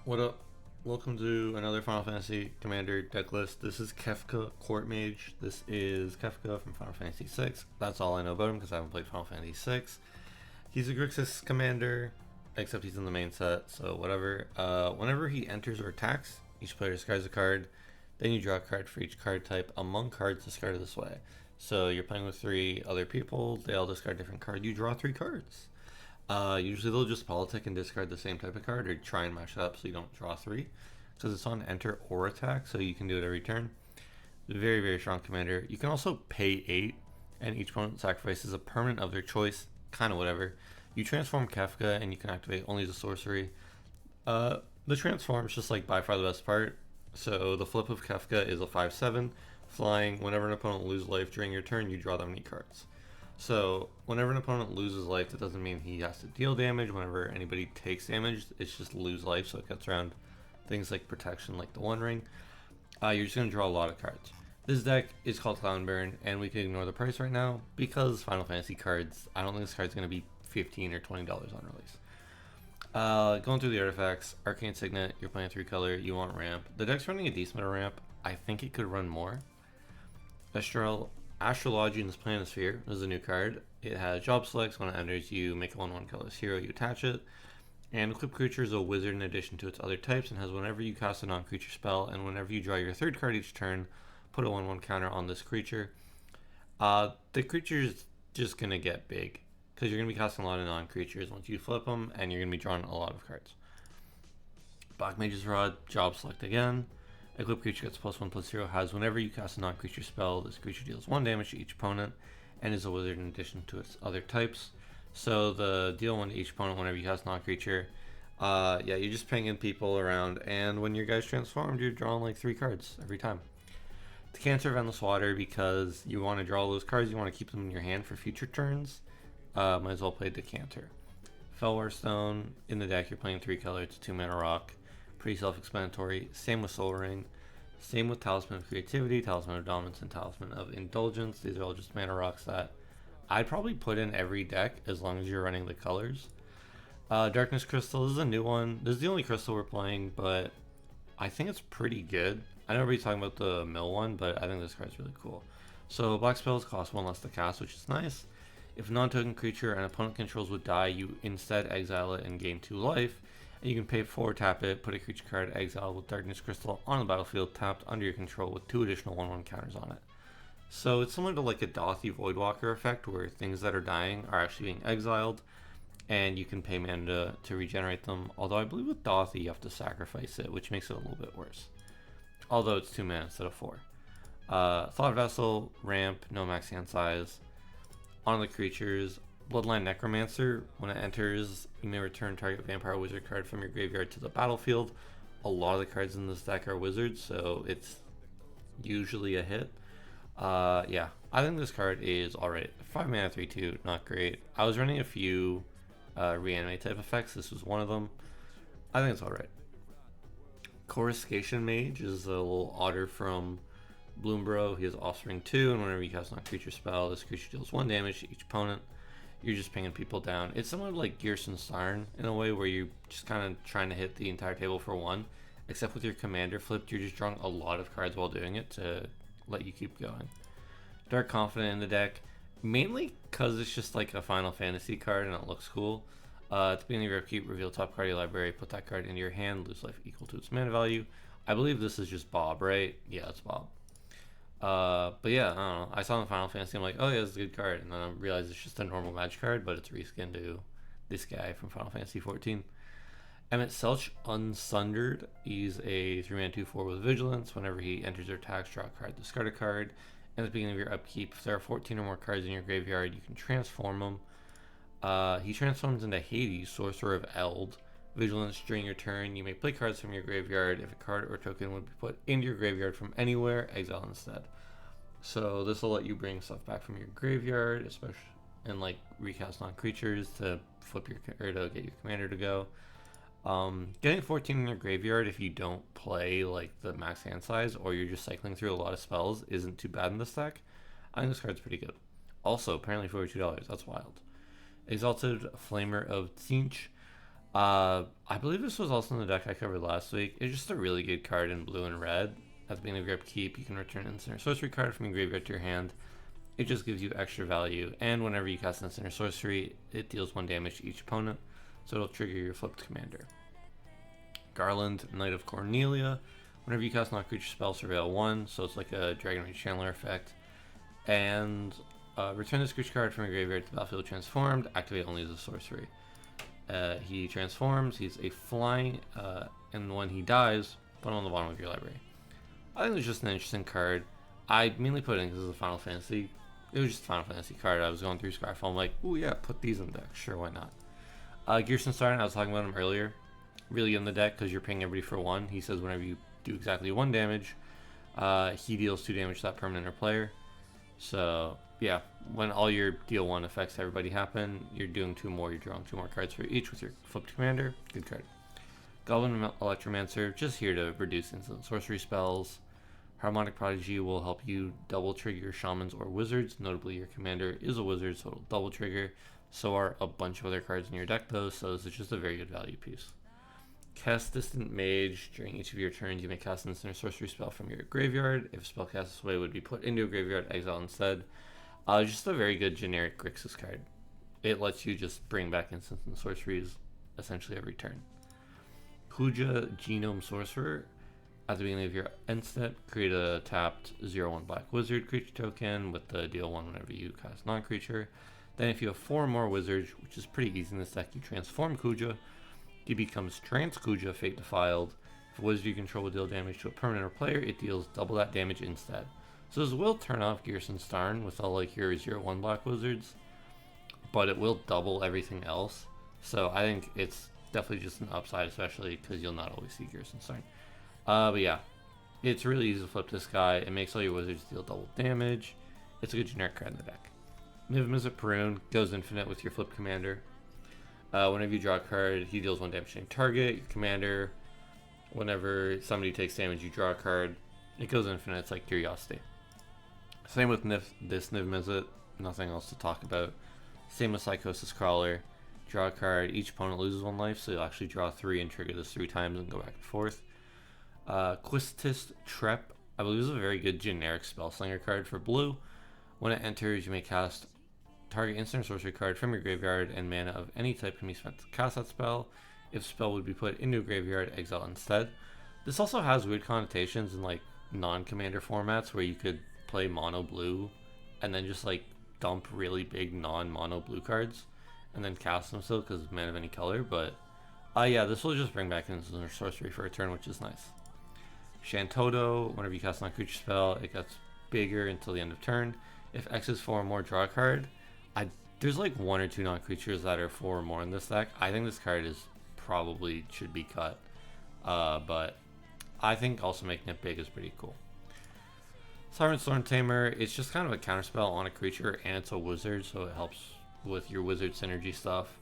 What up? Welcome to another Final Fantasy Commander deck list. This is Kefka, Court Mage. This is Kefka from Final Fantasy VI. That's all I know about him because I haven't played Final Fantasy VI. He's a Grixis commander, except he's in the main set, so whatever. Whenever he enters or attacks, each player discards a card. Then you draw a card for each card type among cards discarded this way. So you're playing with 3 other people, they all discard a different card, you draw 3 cards. Usually they'll just politic and discard the same type of card or try and mash it up so you don't draw 3. Because it's on enter or attack, so you can do it every turn. Very, very strong commander. You can also pay 8, and each opponent sacrifices a permanent of their choice, kind of whatever. You transform Kefka, and you can activate only as a sorcery. The transform is just like by far the best part. So the flip of Kefka is a 5/7, flying. Whenever an opponent loses life during your turn, you draw that many cards. So whenever an opponent loses life, that doesn't mean he has to deal damage. Whenever anybody takes damage, it's just lose life, so it gets around things like protection, like the One Ring. You're just going to draw a lot of cards. This deck is called Clownburn, and we can ignore the price right now because Final Fantasy cards, I don't think this card's going to be $15 or $20 on release. Going through the artifacts, Arcane Signet, you're playing 3 color, you want ramp. The deck's running a decent amount of ramp. I think it could run more. Astrology in this Planisphere is a new card. It has job selects. When it enters, you make a 1/1 colorless hero, you attach it. And equipped creature is a wizard in addition to its other types and has whenever you cast a non-creature spell and whenever you draw your 3rd card each turn, put a 1/1 counter on this creature. The creature is just going to get big because you're going to be casting a lot of non-creatures once you flip them and you're going to be drawing a lot of cards. Black Mage's Rod, job select again. Equipped creature gets +1/+0, has whenever you cast a non-creature spell, this creature deals 1 damage to each opponent and is a wizard in addition to its other types. So the deal 1 to each opponent whenever you cast non-creature. Yeah, you're just pinging people around, and when your guy's transformed, you're drawing like 3 cards every time. Decanter of Endless Water, because you want to draw all those cards, you want to keep them in your hand for future turns. Might as well play Decanter. Fellwar Stone, in the deck you're playing 3 color, it's a 2-mana rock. Pretty self-explanatory. Same with Soul Ring. Same with Talisman of Creativity, Talisman of Dominance, and Talisman of Indulgence. These are all just mana rocks that I'd probably put in every deck as long as you're running the colors. Darkness Crystal, this is a new one. This is the only crystal we're playing, but I think it's pretty good. I know everybody's talking about the mill one, but I think this card's really cool. So black spells cost 1 less to cast, which is nice. If a non-token creature an opponent controls would die, you instead exile it and gain 2 life. And you can pay 4, tap it, put a creature card exiled with Darkness Crystal on the battlefield tapped under your control with 2 additional 1/1 counters on it. So it's similar to like a Dothy Voidwalker effect where things that are dying are actually being exiled and you can pay mana to regenerate them. Although I believe with Dothy you have to sacrifice it, which makes it a little bit worse. Although it's 2 mana instead of 4. Thought Vessel, ramp, no max hand size. On the creatures, Bloodline Necromancer, when it enters, you may return target vampire wizard card from your graveyard to the battlefield. A lot of the cards in this deck are wizards, so it's usually a hit. Yeah, I think this card is alright. 5 mana 3/2, not great. I was running a few reanimate type effects, this was one of them. I think it's alright. Coruscation Mage is a little otter from Bloombro. He has Offspring 2, and whenever you cast a non-creature spell, this creature deals 1 damage to each opponent. You're just pinging people down. It's similar to like Gearson Sarn in a way where you're just kind of trying to hit the entire table for 1, except with your commander flipped, you're just drawing a lot of cards while doing it to let you keep going. Dark Confident in the deck, mainly because it's just like a Final Fantasy card and it looks cool. At the beginning of your upkeep, reveal top card of your library, put that card into your hand, lose life equal to its mana value. I believe this is just Bob, right? Yeah, it's Bob. But yeah, I don't know. I saw in Final Fantasy, I'm like, oh yeah, it's a good card, and then I realized it's just a normal Mage card, but it's reskinned to this guy from Final Fantasy 14. Emmett Selch Unsundered. He's a 3-mana 2/4 with Vigilance. Whenever he enters or attacks, draw a card, discard a card. At the beginning of your upkeep, if there are 14 or more cards in your graveyard, you can transform them. He transforms into Hades, Sorcerer of Eld. Vigilance, during your turn, you may play cards from your graveyard. If a card or token would be put into your graveyard from anywhere, exile instead. So this will let you bring stuff back from your graveyard, especially and like recast non-creatures to flip your or to get your commander to go. Getting 14 in your graveyard if you don't play like the max hand size or you're just cycling through a lot of spells isn't too bad in this deck. I think this card's pretty good. Also, apparently $42, that's wild. Exalted Flamer of Tzeentch. I believe this was also in the deck I covered last week. It's just a really good card in blue and red. At the beginning of your upkeep, you can return an instant or sorcery card from your graveyard to your hand. It just gives you extra value, and whenever you cast an instant or sorcery, it deals 1 damage to each opponent, so it'll trigger your flipped commander. Garland, Knight of Cornelia. Whenever you cast non-creature spell, surveil 1, so it's like a Dragon Rage Chandler effect. And return this creature card from your graveyard to the battlefield transformed, activate only as a sorcery. He transforms, he's a flying, and when he dies, put him on the bottom of your library. I think it's just an interesting card. I mainly put it in because it's a Final Fantasy. It was just a Final Fantasy card. I was going through Skyfall, I'm like, oh yeah, put these in the deck. Sure, why not? Gearson Starn, I was talking about him earlier. Really in the deck because you're paying everybody for 1. He says whenever you do exactly 1 damage, he deals 2 damage to that permanent or player. So yeah, when all your deal 1 effects everybody happen, you're doing 2 more, you're drawing 2 more cards for each with your flipped commander. Good card. Goblin Electromancer, just here to reduce instant sorcery spells. Harmonic Prodigy will help you double trigger your shamans or wizards. Notably, your commander is a wizard, so it'll double trigger. So are a bunch of other cards in your deck, though, so this is just a very good value piece. Cast Distant Mage. During each of your turns, you may cast an instant or sorcery spell from your graveyard. If a spell cast this way, it would be put into a graveyard, exile instead. Just a very good generic Grixis card. It lets you just bring back instants and sorceries essentially every turn. Kuja, Genome Sorcerer. At the beginning of your end step, create a tapped 0/1 black wizard creature token with the deal 1 whenever you cast non-creature. Then if you have 4 more wizards, which is pretty easy in this deck, you transform Kuja. He becomes Trance Kuja, Fate Defiled. If a wizard you control will deal damage to a permanent or player, it deals double that damage instead. So this will turn off Gearson Starn with all like your 0/1 black wizards, but it will double everything else. So I think it's definitely just an upside, especially because you'll not always see Gearson Starn. But yeah, it's really easy to flip this guy. It makes all your wizards deal double damage. It's a good generic card in the deck. Niv Mizzet Perun goes infinite with your flip commander. Whenever you draw a card, he deals 1 damage to your target, your commander. Whenever somebody takes damage, you draw a card. It goes infinite. It's like Curiosity. Same with Niv Mizzet. Nothing else to talk about. Same with Psychosis Crawler. Draw a card. Each opponent loses 1 life, so you'll actually draw 3 and trigger this 3 times and go back and forth. Quistis Trep, I believe, is a very good generic Spellslinger card for blue. When it enters, you may cast target instant or sorcery card from your graveyard, and mana of any type can be spent to cast that spell. If the spell would be put into a graveyard, exile instead. This also has weird connotations in like non-commander formats where you could play mono blue and then just like dump really big non-mono blue cards and then cast them still because it's mana of any color. But yeah, this will just bring back instant or sorcery for a turn, which is nice. Shantoto, whenever you cast a non-creature spell, it gets bigger until the end of turn. If X is 4 or more, draw a card. There's like 1 or 2 non-creatures that are 4 or more in this deck. I think this card is probably should be cut. But I think also making it big is pretty cool. Siren Storm Tamer, it's just kind of a counterspell on a creature, and it's a wizard, so it helps with your wizard synergy stuff.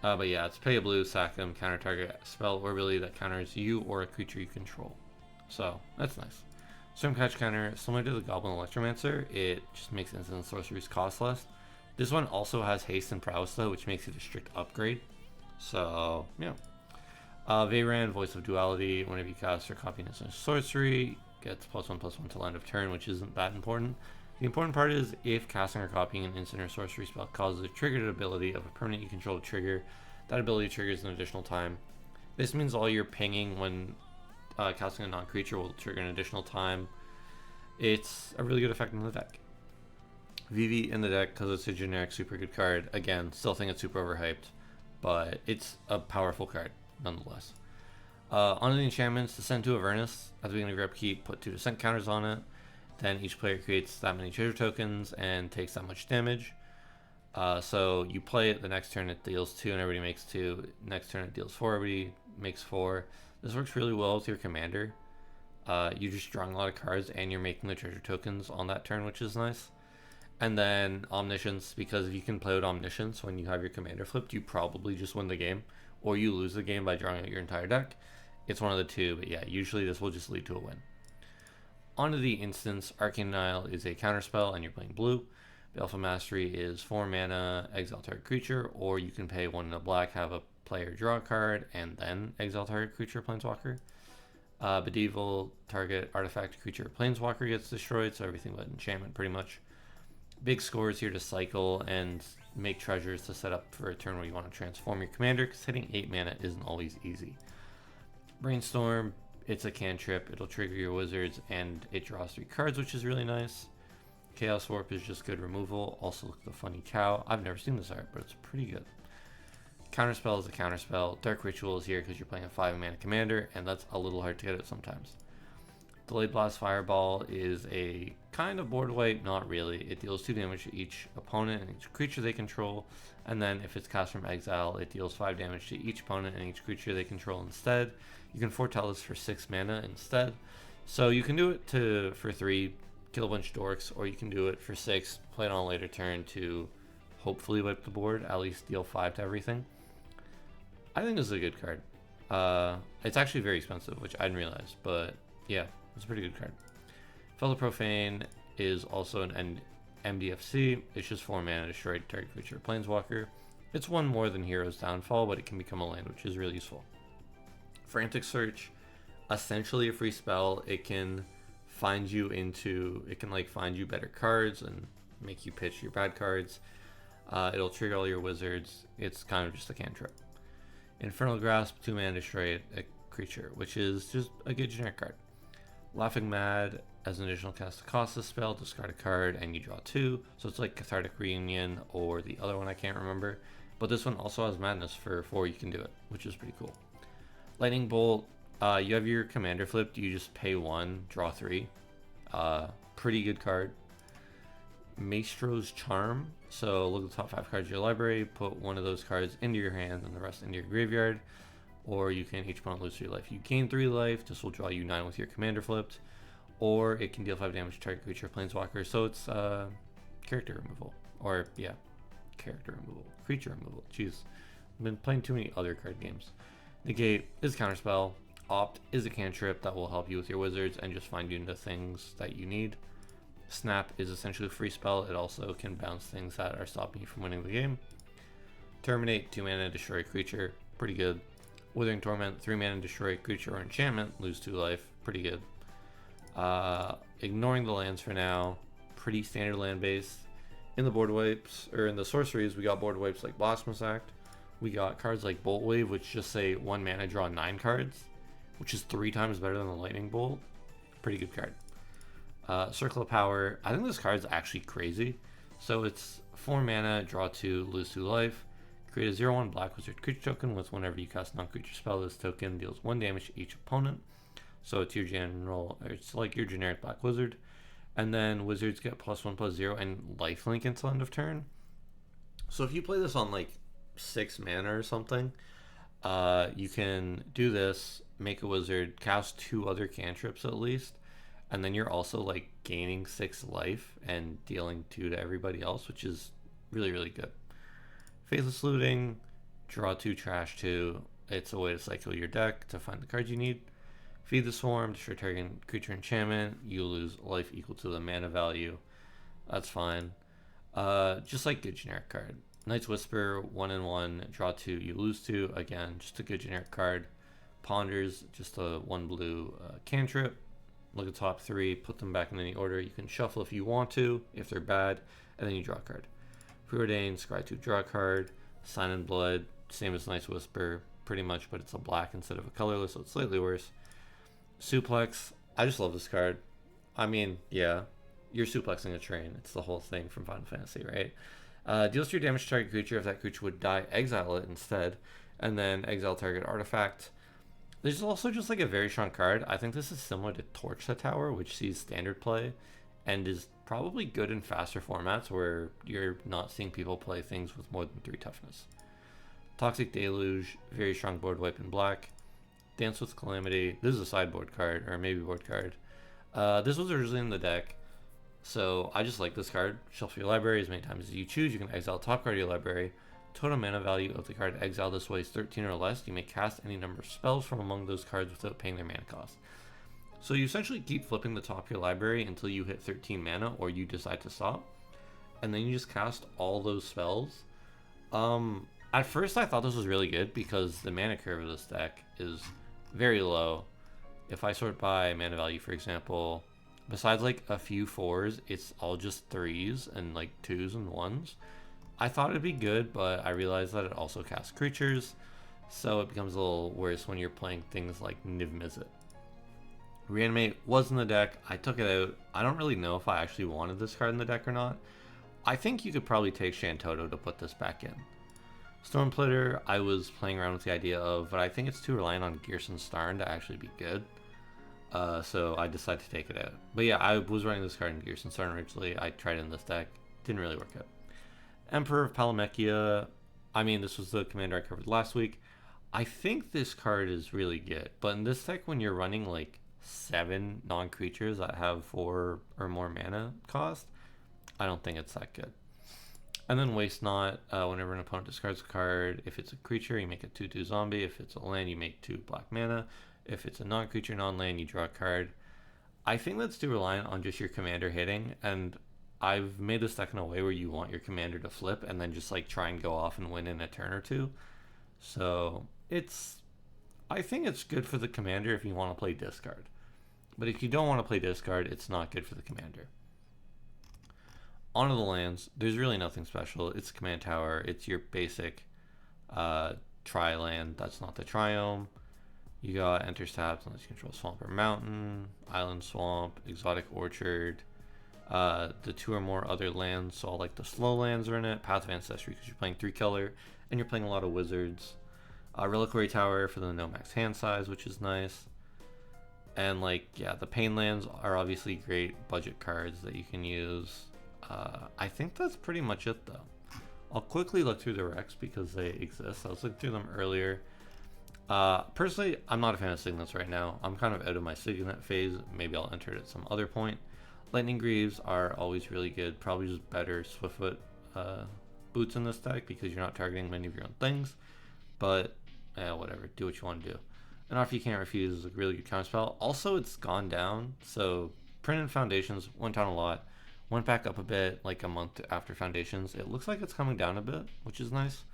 But yeah, it's pay a blue, sack them, counter target spell or ability that counters you or a creature you control. So that's nice. Stormcatch counter, similar to the Goblin Electromancer, it just makes instant sorceries cost less. This one also has haste and prowess though, which makes it a strict upgrade. So yeah. Veyran, Voice of Duality, whenever you cast or copy an instant sorcery, gets +1/+1 till end of turn, which isn't that important. The important part is if casting or copying an instant or sorcery spell causes a triggered ability of a permanent you control to trigger, that ability triggers an additional time. This means all your pinging when casting a non-creature will trigger an additional time. It's a really good effect in the deck. Vivi in the deck because it's a generic super good card. Again, still think it's super overhyped, but it's a powerful card nonetheless. On the enchantments, Descent to Avernus. At the beginning of your upkeep, put 2 descent counters on it. Then each player creates that many treasure tokens and takes that much damage. So you play it, the next turn it deals 2 and everybody makes 2. Next turn it deals 4, everybody makes 4. This works really well with your commander. You're just drawing a lot of cards and you're making the treasure tokens on that turn, which is nice. And then Omniscience, because if you can play with Omniscience when you have your commander flipped, you probably just win the game. Or you lose the game by drawing out your entire deck. It's one of the two, but yeah, usually this will just lead to a win. Onto the instance, Arcane Denial is a counterspell and you're playing blue. Baleful Mastery is 4 mana, exile target creature, or you can pay 1 in a black, have a play or draw a card, and then exile target creature or planeswalker. Medieval, target artifact, creature, or planeswalker gets destroyed, so everything but enchantment pretty much. Big scores here to cycle and make treasures to set up for a turn where you want to transform your commander, because hitting 8 mana isn't always easy. Brainstorm, it's a cantrip, it'll trigger your wizards, and it draws 3 cards, which is really nice. Chaos Warp is just good removal. Also the funny cow. I've never seen this art, but it's pretty good. Counterspell is a counterspell. Dark Ritual is here because you're playing a 5 mana commander, and that's a little hard to get out sometimes. Delayed Blast Fireball is a kind of board wipe, not really. It deals 2 damage to each opponent and each creature they control, and then if it's cast from exile, it deals 5 damage to each opponent and each creature they control instead. You can foretell this for 6 mana instead. So you can do it for 3, kill a bunch of dorks, or you can do it for 6, play it on a later turn to hopefully wipe the board, at least deal 5 to everything. I think this is a good card. It's actually very expensive, which I didn't realize, but yeah, it's a pretty good card. Fellow Profane is also an MDFC. It's just 4 mana, destroy target creature, planeswalker. It's 1 more than Hero's Downfall, but it can become a land, which is really useful. Frantic Search, essentially a free spell. It can find you find you better cards and make you pitch your bad cards. It'll trigger all your wizards. It's kind of just a cantrip. Infernal Grasp, 2 mana, destroy a creature, which is just a good generic card. Laughing Mad, as an additional cast to cost this spell, discard a card and you draw 2. So it's like Cathartic Reunion or the other one I can't remember. But this one also has Madness for 4, you can do it, which is pretty cool. Lightning Bolt, you have your commander flipped, you just pay 1, draw 3. Pretty good card. Maestro's Charm, so look at the top 5 cards of your library, put 1 of those cards into your hand and the rest into your graveyard, or you can each opponent lose 3 life. You gain 3 life, this will draw you 9 with your commander flipped, or it can deal 5 damage to target creature planeswalker, so it's character removal, or yeah, character removal, creature removal, jeez. I've been playing too many other card games. Negate is counterspell, Opt is a cantrip that will help you with your wizards and just find you into things that you need. Snap is essentially a free spell. It also can bounce things that are stopping you from winning the game. Terminate, 2 mana, destroy a creature, pretty good. Withering Torment, 3 mana, destroy a creature or enchantment, lose 2 life, pretty good. Ignoring the lands for now, pretty standard land base. In the board wipes, or in the sorceries, we got board wipes like Blasphemous Act. We got cards like Bolt Wave, which just say 1 mana, draw 9 cards, which is 3 times better than the Lightning Bolt. Pretty good card. Circle of Power, I think this card is actually crazy. So it's 4 mana, draw 2, lose 2 life. Create a 0/1 black wizard creature token with whenever you cast a non-creature spell, this token deals 1 damage to each opponent. So it's it's like your generic black wizard. And then wizards get +1/+0 and lifelink until end of turn. So if you play this on like 6 mana or something, you can do this, make a wizard, cast 2 other cantrips at least, and then you're also like gaining 6 life and dealing 2 to everybody else, which is really, really good. Faithless Looting, draw 2, trash 2. It's a way to cycle your deck to find the cards you need. Feed the Swarm, destroy target creature enchantment. You lose life equal to the mana value. That's fine. Just like good generic card. Night's Whisper, 1/1, draw 2, you lose 2. Again, just a good generic card. Ponders, just a 1 blue cantrip. Look at the top 3, put them back in any order. You can shuffle if you want to, if they're bad, and then you draw a card. Preordained, scry 2, draw a card. Sign in Blood, same as Night's Whisper, pretty much, but it's a black instead of a colorless, so it's slightly worse. Suplex, I just love this card. I mean, yeah, you're suplexing a train. It's the whole thing from Final Fantasy, right? Deals 3 damage to target creature. If that creature would die, exile it instead, and then exile target artifact. There's also just like a very strong card. I think this is similar to Torch the Tower, which sees standard play and is probably good in faster formats where you're not seeing people play things with more than 3 toughness. Toxic Deluge, very strong board wipe in black. Dance with Calamity, this is a sideboard card, or maybe board card. This was originally in the deck, so I just like this card. Shuffle your library as many times as you choose. You can exile top card of your library. Total mana value of the card exiled this way is 13 or less. You may cast any number of spells from among those cards without paying their mana cost. So you essentially keep flipping the top of your library until you hit 13 mana or you decide to stop. And then you just cast all those spells. At first, I thought this was really good because the mana curve of this deck is very low. If I sort by mana value, for example, besides like a few fours, it's all just threes and like twos and ones. I thought it'd be good, but I realized that it also casts creatures, so it becomes a little worse when you're playing things like Niv Mizzet. Reanimate was in the deck. I took it out. I don't really know if I actually wanted this card in the deck or not. I think you could probably take Shantoto to put this back in. Stormplitter, I was playing around with the idea of, but I think it's too reliant on Gearson Starn to actually be good. So I decided to take it out. But yeah, I was running this card in Gearson Starn originally. I tried it in this deck. Didn't really work out. Emperor of Palamechia. I mean, this was the commander I covered last week. I think this card is really good. But in this deck, when you're running like 7 non-creatures that have 4 or more mana cost, I don't think it's that good. And then Waste Not, whenever an opponent discards a card, if it's a creature, you make a 2/2 zombie. If it's a land, you make 2 black mana. If it's a non-creature, non-land, you draw a card. I think that's too reliant on just your commander hitting, and I've made this deck in a way where you want your commander to flip and then just like try and go off and win in a turn or two. So I think it's good for the commander if you want to play discard. But if you don't want to play discard, it's not good for the commander. Onto the lands, there's really nothing special. It's a command tower. It's your basic tri-land. That's not the triome. You got enters taps unless you control swamp or mountain, island swamp, exotic orchard. The 2 or more other lands, so all like the slow lands are in it. Path of Ancestry because you're playing 3 color and you're playing a lot of wizards. Reliquary Tower for the no max hand size, which is nice. And like, yeah, the pain lands are obviously great budget cards that you can use. I think that's pretty much it though. I'll quickly look through the Recs because they exist. I was looking through them earlier. Personally, I'm not a fan of Signets right now. I'm kind of out of my Signet phase. Maybe I'll enter it at some other point. Lightning Greaves are always really good. Probably just better Swiftfoot boots in this deck because you're not targeting many of your own things. But, whatever. Do what you want to do. And Offer You Can't Refuse is a really good counterspell. Also, it's gone down. So, Printed Foundations went down a lot. Went back up a bit like a month after Foundations. It looks like it's coming down a bit, which is nice.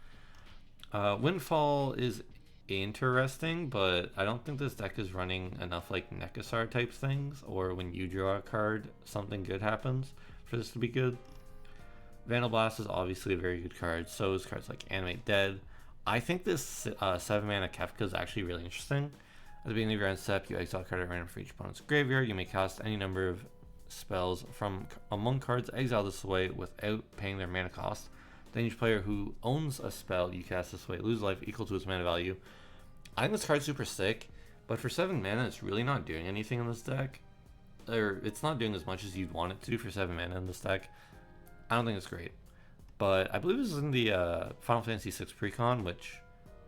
Windfall is interesting, but I don't think this deck is running enough like Nekasar type things, or when you draw a card, something good happens for this to be good. Vandal Blast is obviously a very good card. So is cards like Animate Dead. I think this 7 mana Kefka is actually really interesting. At the beginning of your end step, you exile a card at random for each opponent's graveyard. You may cast any number of spells from among cards exiled this way without paying their mana cost. Then each player who owns a spell you cast this way loses life equal to its mana value. I think this card's super sick, but for 7 mana, it's really not doing anything in this deck. Or it's not doing as much as you'd want it to for 7 mana in this deck. I don't think it's great. But I believe this is in the Final Fantasy VI Precon, which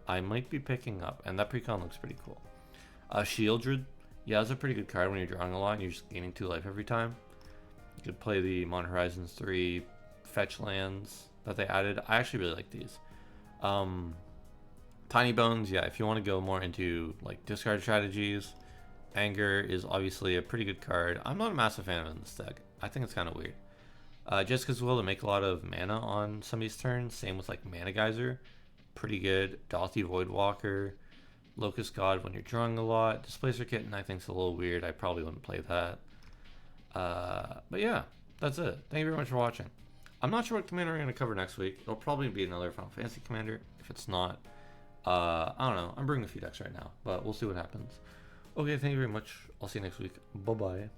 I might be picking up, and that Precon looks pretty cool. Shieldred, yeah, it's a pretty good card when you're drawing a lot and you're just gaining 2 life every time. You could play the Modern Horizons 3 fetch lands that they added. I actually really like these. Tiny Bones, yeah, if you want to go more into like discard strategies, Anger is obviously a pretty good card. I'm not a massive fan of it in this deck. I think it's kind of weird. Jessica's Will to make a lot of mana on somebody's turn. Same with like Mana Geyser. Pretty good. Dauthi Voidwalker. Locust God when you're drawing a lot. Displacer Kitten I think is a little weird. I probably wouldn't play that. But yeah, that's it. Thank you very much for watching. I'm not sure what commander we're going to cover next week. It'll probably be another Final Fantasy commander. If it's not, I don't know. I'm bringing a few decks right now, but we'll see what happens. Okay, thank you very much. I'll see you next week. Bye-bye.